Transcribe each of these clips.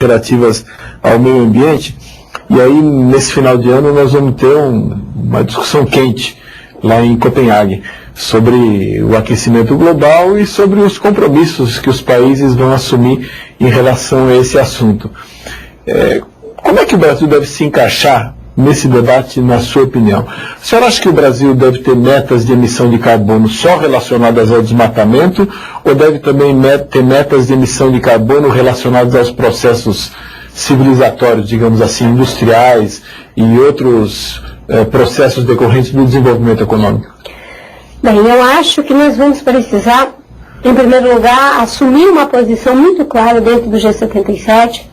relativas ao meio ambiente, e aí nesse final de ano nós vamos ter uma discussão quente lá em Copenhague sobre o aquecimento global e sobre os compromissos que os países vão assumir em relação a esse assunto. Como é que o Brasil deve se encaixar nesse debate, na sua opinião? A senhora acha que o Brasil deve ter metas de emissão de carbono só relacionadas ao desmatamento, ou deve também ter metas de emissão de carbono relacionadas aos processos civilizatórios, digamos assim, industriais e outros processos decorrentes do desenvolvimento econômico? Bem, eu acho que nós vamos precisar, em primeiro lugar, assumir uma posição muito clara dentro do G77,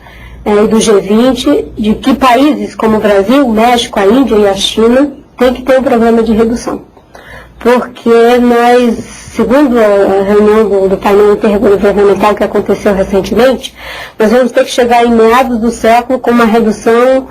e do G20, de que países como o Brasil, o México, a Índia e a China têm que ter um programa de redução. Porque nós, segundo a reunião do painel intergovernamental que aconteceu recentemente, nós vamos ter que chegar em meados do século com uma redução,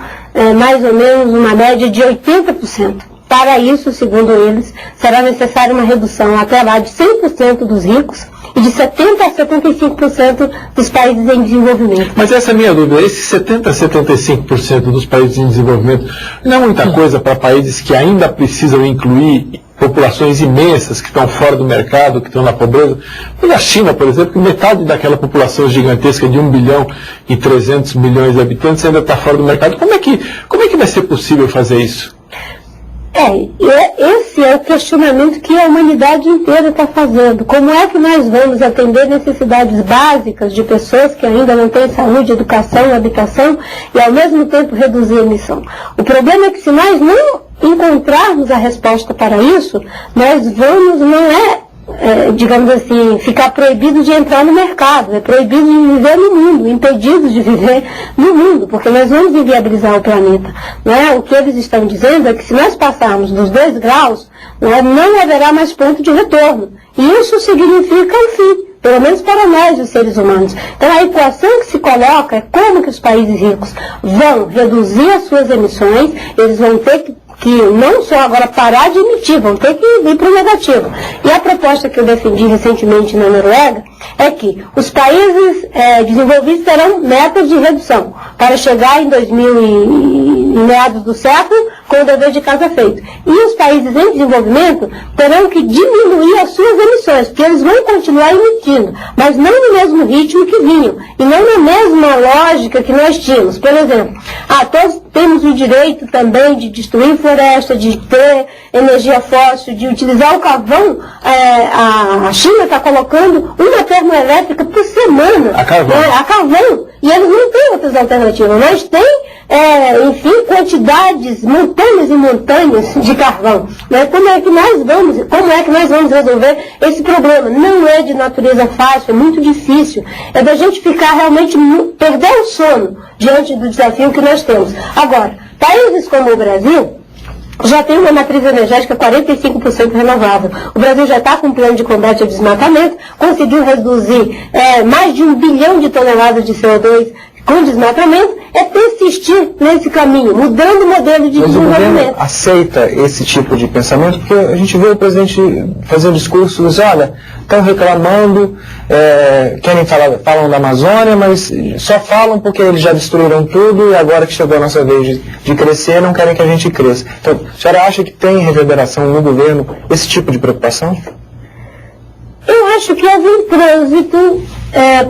mais ou menos uma média de 80%. Para isso, segundo eles, será necessária uma redução até lá de 100% dos ricos e de 70% a 75% dos países em desenvolvimento. Mas essa é a minha dúvida, esses 70% a 75% dos países em desenvolvimento não é muita coisa para países que ainda precisam incluir populações imensas que estão fora do mercado, que estão na pobreza? Mas a China, por exemplo, metade daquela população gigantesca de 1 bilhão e 300 milhões de habitantes ainda está fora do mercado. Como é que vai ser possível fazer isso? Esse é o questionamento que a humanidade inteira está fazendo. Como é que nós vamos atender necessidades básicas de pessoas que ainda não têm saúde, educação, habitação e ao mesmo tempo reduzir a emissão? O problema é que se nós não encontrarmos a resposta para isso, nós vamos, digamos assim, ficar proibidos de entrar no mercado, proibidos de viver no mundo, impedidos de viver no mundo, porque nós vamos inviabilizar o planeta. O que eles estão dizendo é que se nós passarmos dos 2 graus, não haverá mais ponto de retorno. E isso significa o fim, pelo menos para nós, os seres humanos. Então a equação que se coloca é como que os países ricos vão reduzir as suas emissões, eles vão ter que não só agora parar de emitir, vão ter que ir para o negativo. E a proposta que eu defendi recentemente na Noruega é que os países desenvolvidos terão metas de redução para chegar em meados do século com o dever de casa feito. E os países em desenvolvimento terão que diminuir as suas emissões, porque eles vão continuar emitindo, mas não no mesmo ritmo que vinham, e não na mesma lógica que nós tínhamos. Por exemplo, todos temos o direito também de destruir floresta, de ter energia fóssil, de utilizar o carvão. A China está colocando uma termoelétrica por semana a carvão. E eles não têm outras alternativas. Nós temos, enfim, quantidades, montanhas e montanhas de carvão. Como é que nós vamos resolver esse problema? Não é de natureza fácil, é muito difícil. É da gente ficar realmente, perder o sono diante do desafio que nós temos. Agora, países como o Brasil já tem uma matriz energética 45% renovável. O Brasil já está com um plano de combate ao desmatamento, conseguiu reduzir mais de 1 bilhão de toneladas de CO2 com desmatamento, é persistir nesse caminho, mudando o modelo de desenvolvimento. O governo aceita esse tipo de pensamento, porque a gente vê o presidente fazendo discursos, olha, estão reclamando, falam da Amazônia, mas só falam porque eles já destruíram tudo e agora que chegou a nossa vez de crescer, não querem que a gente cresça. Então, a senhora acha que tem reverberação no governo esse tipo de preocupação? Eu acho que houve um trânsito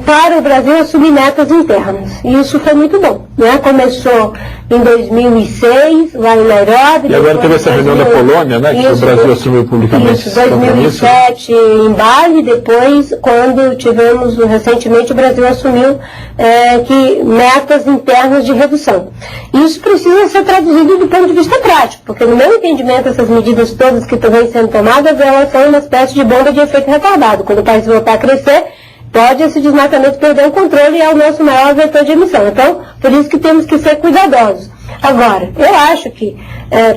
para o Brasil assumir metas internas. E isso foi muito bom. Começou em 2006, lá em Nairobi. E agora teve essa reunião da Polônia, que o Brasil assumiu publicamente. Isso, 2007 em Bali, depois, quando tivemos recentemente, o Brasil assumiu metas internas de redução. Isso precisa ser traduzido do ponto de vista prático, porque no meu entendimento, essas medidas todas que estão sendo tomadas, elas são uma espécie de bomba de efeito retardado. Quando o país voltar a crescer, pode esse desmatamento perder o controle e é o nosso maior vetor de emissão. Então, por isso que temos que ser cuidadosos. Agora, eu acho que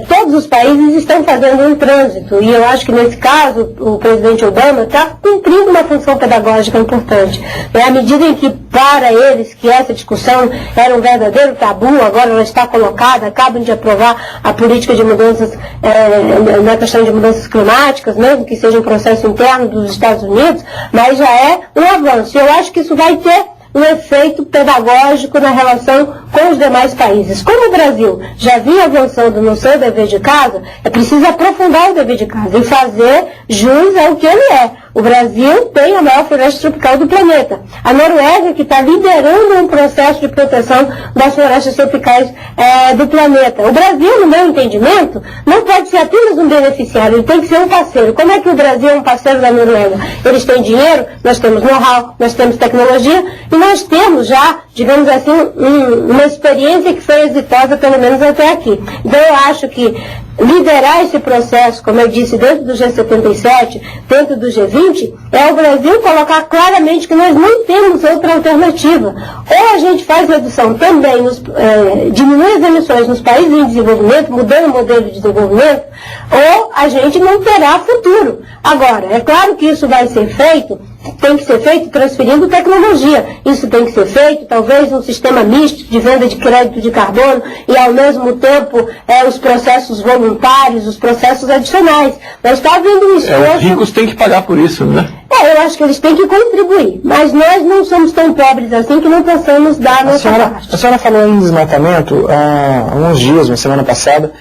todos os países estão fazendo um trânsito, e eu acho que nesse caso o presidente Obama está cumprindo uma função pedagógica importante. À medida em que para eles que essa discussão era um verdadeiro tabu, agora ela está colocada, acabam de aprovar a política de mudanças, na questão de mudanças climáticas, mesmo que seja um processo interno dos Estados Unidos, mas já é um avanço. Eu acho que isso vai ter um efeito pedagógico na relação com os demais países. Como o Brasil já vinha avançando no seu dever de casa, é preciso aprofundar o dever de casa e fazer jus ao que ele é. O Brasil tem a maior floresta tropical do planeta. A Noruega, que está liderando um processo de proteção das florestas tropicais do planeta. O Brasil, no meu entendimento, não pode ser apenas um beneficiário, ele tem que ser um parceiro. Como é que o Brasil é um parceiro da Noruega? Eles têm dinheiro, nós temos know-how, nós temos tecnologia e nós temos já, digamos assim, uma experiência que foi exitosa, pelo menos até aqui. Então eu acho que liderar esse processo, como eu disse, dentro do G77, dentro do G20, é o Brasil colocar claramente que nós não temos outra alternativa. Ou a gente faz redução também, diminui as emissões nos países em desenvolvimento, mudando o modelo de desenvolvimento, ou a gente não terá futuro. Agora, é claro que isso vai ser feito, tem que ser feito transferindo tecnologia. Isso tem que ser feito, talvez, um sistema misto de venda de crédito de carbono e, ao mesmo tempo, os processos voluntários, os processos adicionais. Mas está havendo um esforço... Os ricos têm que pagar por isso, né? Eu acho que eles têm que contribuir. Mas nós não somos tão pobres assim que não possamos dar a nossa parte. A senhora falou em desmatamento há uns dias, uma semana passada.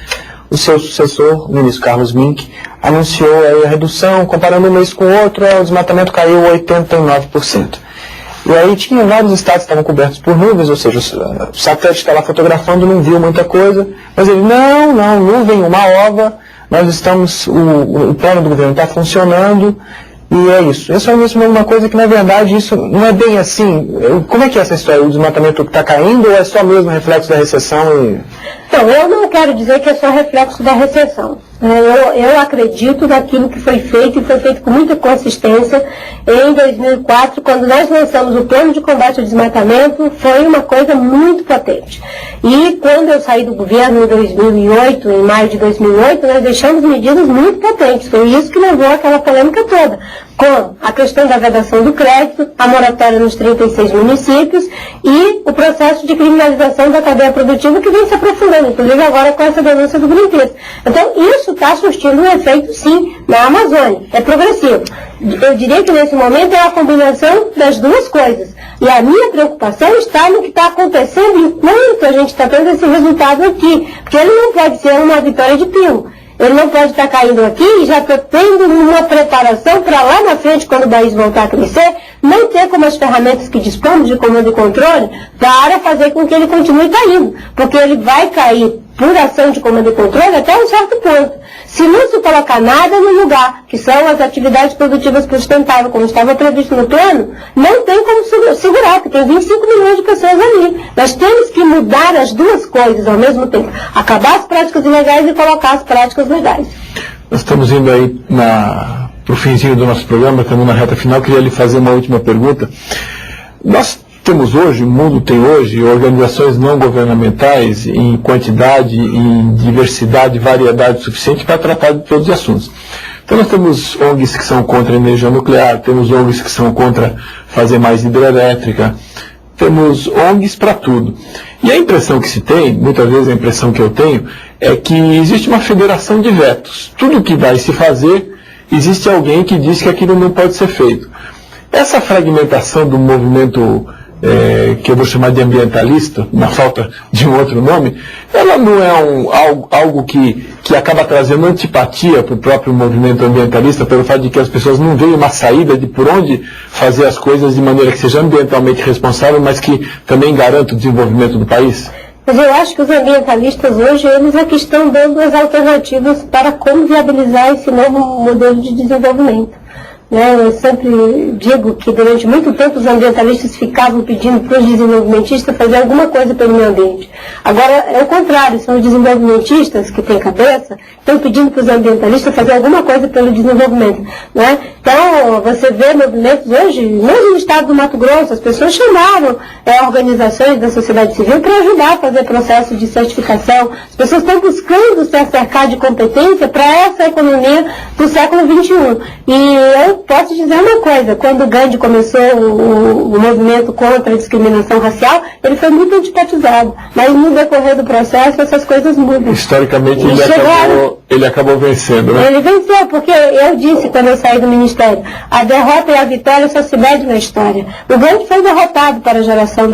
O seu sucessor, o ministro Carlos Mink, anunciou aí a redução, comparando um mês com o outro, o desmatamento caiu 89%. E aí tinha vários estados que estavam cobertos por nuvens, ou seja, o satélite está lá fotografando, não viu muita coisa, mas ele, não, nuvem, uma ova, nós estamos, o plano do governo está funcionando, e é isso. Eu só menciono uma coisa que, na verdade, isso não é bem assim. Como é que é essa história? O desmatamento está caindo ou é só mesmo reflexo da recessão? Então, eu não quero dizer que é só reflexo da recessão. Eu acredito naquilo que foi feito, e foi feito com muita consistência. Em 2004, quando nós lançamos o plano de combate ao desmatamento, foi uma coisa muito potente. E quando eu saí do governo em 2008, em maio de 2008, nós deixamos medidas muito potentes. Foi isso que levou àquela polêmica toda, com a questão da vedação do crédito, a moratória nos 36 municípios e o processo de criminalização da cadeia produtiva que vem se aprofundando, inclusive agora com essa denúncia do Greenpeace. Então, isso está surtindo um efeito, sim, na Amazônia. É progressivo. Eu diria que nesse momento é a combinação das duas coisas. E a minha preocupação está no que está acontecendo enquanto a gente está tendo esse resultado aqui. Porque ele não pode ser uma vitória de pino. Ele não pode estar caindo aqui e já está tendo uma preparação para lá na frente, quando o país voltar a crescer, não ter como as ferramentas que dispomos de comando e controle para fazer com que ele continue caindo. Porque ele vai cair por ação de comando e controle até um certo ponto. Se não se colocar nada no lugar, que são as atividades produtivas sustentáveis, como estava previsto no plano, não tem como segurar, porque tem 25 milhões de pessoas ali. Nós temos que mudar as duas coisas ao mesmo tempo. Acabar as práticas ilegais e colocar as práticas legais. Nós estamos indo aí para o finzinho do nosso programa, estamos na reta final. Queria lhe fazer uma última pergunta. Nós temos hoje, o mundo tem hoje, organizações não governamentais em quantidade, em diversidade e variedade suficiente para tratar de todos os assuntos. Então nós temos ONGs que são contra a energia nuclear, temos ONGs que são contra fazer mais hidrelétrica, temos ONGs para tudo. E a impressão que se tem, muitas vezes a impressão que eu tenho, é que existe uma federação de vetos. Tudo que vai se fazer, existe alguém que diz que aquilo não pode ser feito. Essa fragmentação do movimento que eu vou chamar de ambientalista, na falta de um outro nome, ela não é algo que acaba trazendo antipatia para o próprio movimento ambientalista, pelo fato de que as pessoas não veem uma saída de por onde fazer as coisas de maneira que seja ambientalmente responsável, mas que também garanta o desenvolvimento do país? Mas eu acho que os ambientalistas hoje, eles é que estão dando as alternativas para como viabilizar esse novo modelo de desenvolvimento. Eu sempre digo que durante muito tempo os ambientalistas ficavam pedindo para os desenvolvimentistas fazer alguma coisa pelo meio ambiente. Agora é o contrário, são os desenvolvimentistas que têm cabeça, estão pedindo para os ambientalistas fazer alguma coisa pelo desenvolvimento. Então você vê movimentos hoje, mesmo no estado do Mato Grosso, as pessoas chamaram organizações da sociedade civil para ajudar a fazer processo de certificação. As pessoas estão buscando se acercar de competência para essa economia do século XXI. E eu posso dizer uma coisa, quando o Gandhi começou o movimento contra a discriminação racial, ele foi muito antipatizado, mas no decorrer do processo essas coisas mudam. Historicamente ele acabou vencendo, né? Ele venceu, porque eu disse quando eu saí do Ministério ministério. A derrota e a vitória só se mede na história. O grande foi derrotado para a geração da